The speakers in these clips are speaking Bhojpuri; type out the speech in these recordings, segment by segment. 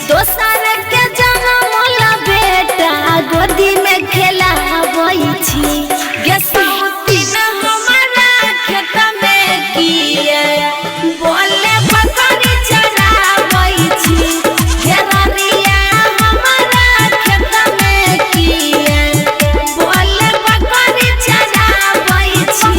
दोसर के जन्म ला बेटा गोदी में खेलाबै छी गे सूती न हमारा खेत में किए बोले बकरी चराबै छी गे रनिया हमारा खेत में किए बोले बकरी चराबै छी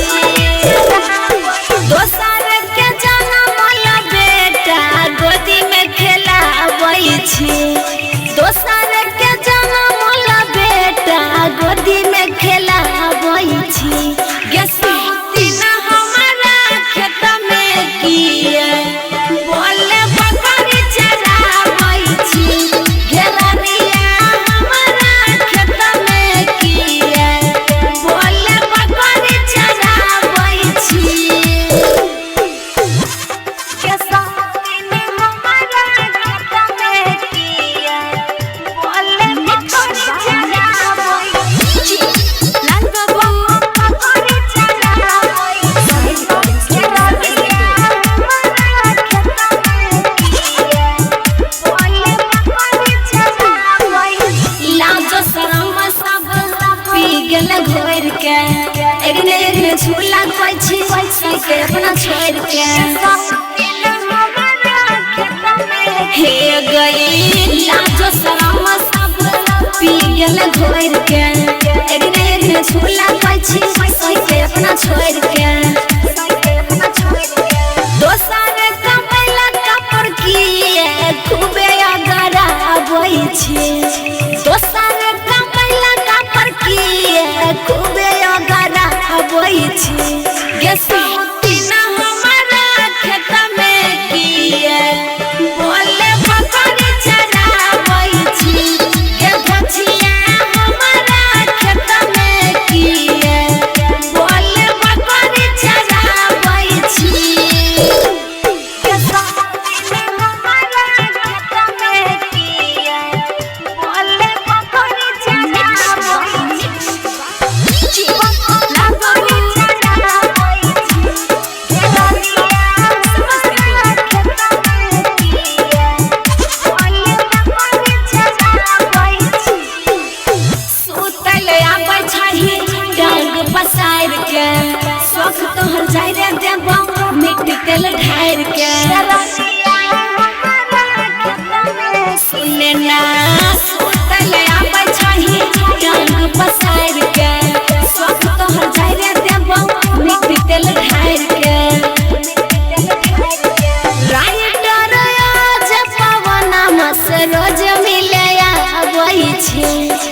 गे सूती न हमारा खेत में किए बोले बकरी चराबै छी लाल बाबू बकरी चराबै छी गे रनिया हमारा खेत में किए बोले बकरी चराबै छी लाज शरम सब पी गेल घोर के एकने एकने झूला कोइ छी के अपना छोड़ के हे गई लाज शरम सब पी गेल घोर के एकने एकने झूला कोइ छी के अपना छोड़ के दोसर कमैला कपर किए खूबे अगराबै छी दोसर कमैला कपर किए खूबे अगराबै छी गे सूती न हमारा खेत में किए बोले बकरी चराबै छी गे भछिया हमारा खेत में किए बोले बकरी चराबै छी गे सूती न हमारा खेत में किए बोले बकरी चराबै छी लाल बाबू चराबै छी गे रनिया हमारा खेत में किए बोले बकरी चराबै छी सुतल आबै छही डांग पसार के शौक तोहर जाय रे देबो मिट्टी तेल ढार के सुने ना सुतल आबै छही डांग पसार के शौक तोहर जाय रे देबो मिट्टी तेल ढार के राइटर आज पवन मस रोज मिले आबै छी